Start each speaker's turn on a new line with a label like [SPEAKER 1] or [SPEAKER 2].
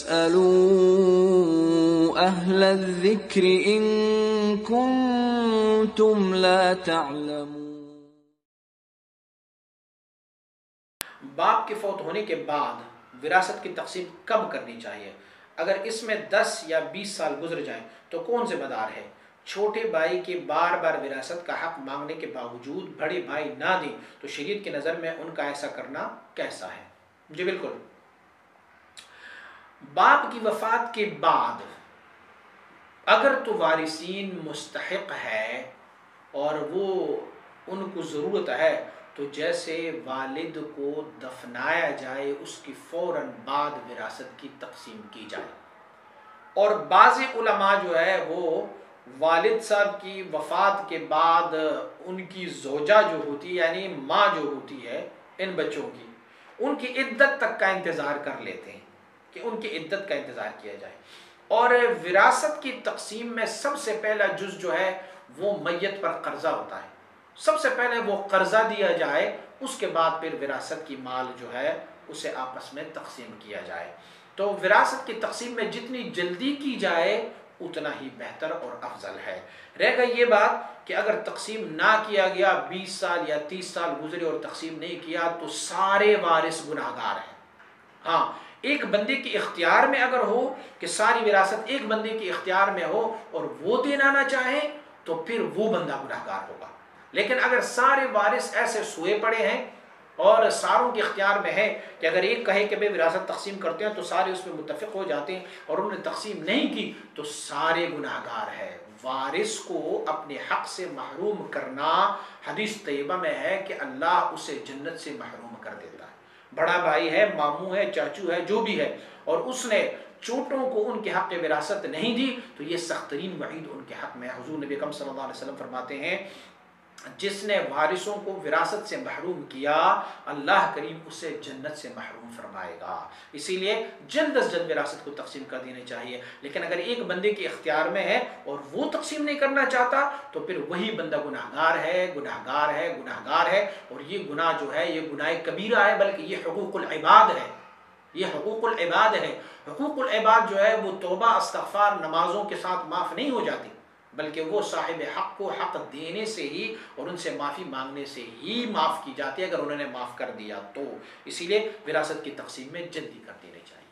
[SPEAKER 1] فاسألوا أهل الذكر إن كنتم لا تعلمون۔
[SPEAKER 2] باپ کے فوت ہونے کے بعد وراثت کی تقسیم کب کرنی چاہیے؟ اگر اس میں 10 یا 20 سال گزر جائیں تو کون ذمہ دار ہے؟ چھوٹے بھائی کے بار بار وراثت کا حق مانگنے کے باوجود بڑے بھائی نہ دیں تو شریعت کی نظر میں ان کا ایسا کرنا کیسا ہے؟ جی بالکل، باپ کی وفات کے بعد اگر تو وارثین مستحق ہے اور وہ ان کو ضرورت ہے تو جیسے والد کو دفنایا جائے اس کی فوراً بعد وراثت کی تقسیم کی جائے۔ اور بعض علماء جو ہے وہ والد صاحب کی وفات کے بعد ان کی زوجہ جو ہوتی ہے یعنی ماں جو ہوتی ہے ان بچوں کی، ان کی عدت تک کا انتظار کر لیتے ہیں کہ ان کی عدت کا انتظار کیا جائے۔ اور وراثت کی تقسیم میں سب سے پہلا جز جو ہے وہ میت پر قرضہ ہوتا ہے، سب سے پہلے وہ قرضہ دیا جائے، اس کے بعد پھر وراثت کی مال جو ہے اسے آپس میں تقسیم کیا جائے۔ تو وراثت کی تقسیم میں جتنی جلدی کی جائے اتنا ہی بہتر اور افضل ہے۔ رہ گئی یہ بات کہ اگر تقسیم نہ کیا گیا، 20 سال یا 30 سال گزرے اور تقسیم نہیں کیا تو سارے وارث گناہگار ہیں۔ ہاں، ایک بندے کے اختیار میں اگر ہو کہ ساری وراثت ایک بندے کے اختیار میں ہو اور وہ دینا نہ چاہے تو پھر وہ بندہ گناہگار ہوگا۔ لیکن اگر سارے وارث ایسے سوئے پڑے ہیں اور ساروں کے اختیار میں ہے کہ اگر ایک کہے کہ بھئی وراثت تقسیم کرتے ہیں تو سارے اس میں متفق ہو جاتے ہیں اور انہوں نے تقسیم نہیں کی تو سارے گناہگار ہیں۔ وارث کو اپنے حق سے محروم کرنا حدیث طیبہ میں ہے کہ اللہ اسے جنت سے محروم کر دیتا ہے۔ بڑا بھائی ہے، ماموں ہے، چاچو ہے، جو بھی ہے، اور اس نے چھوٹوں کو ان کے حق وراثت نہیں دی تو یہ سخت ترین وعید ان کے حق میں۔ حضور نبی اکرم صلی اللہ علیہ وسلم فرماتے ہیں جس نے وارثوں کو وراثت سے محروم کیا اللہ کریم اسے جنت سے محروم فرمائے گا۔ اسی لیے جلد از جلد وراثت کو تقسیم کر دینی چاہیے۔ لیکن اگر ایک بندے کے اختیار میں ہے اور وہ تقسیم نہیں کرنا چاہتا تو پھر وہی بندہ گناہگار ہے، گناہگار ہے، گناہگار ہے، اور یہ گناہ جو ہے یہ گناہ کبیرہ ہے، بلکہ یہ حقوق العباد ہے، یہ حقوق العباد ہے۔ حقوق العباد جو ہے وہ توبہ، استغفار، نمازوں کے ساتھ معاف نہیں ہو جاتی، بلکہ وہ صاحب حق کو حق دینے سے ہی اور ان سے معافی مانگنے سے ہی معاف کی جاتی ہے اگر انہوں نے معاف کر دیا تو۔ اسی لیے وراثت کی تقسیم میں جلدی کر دینی چاہیے۔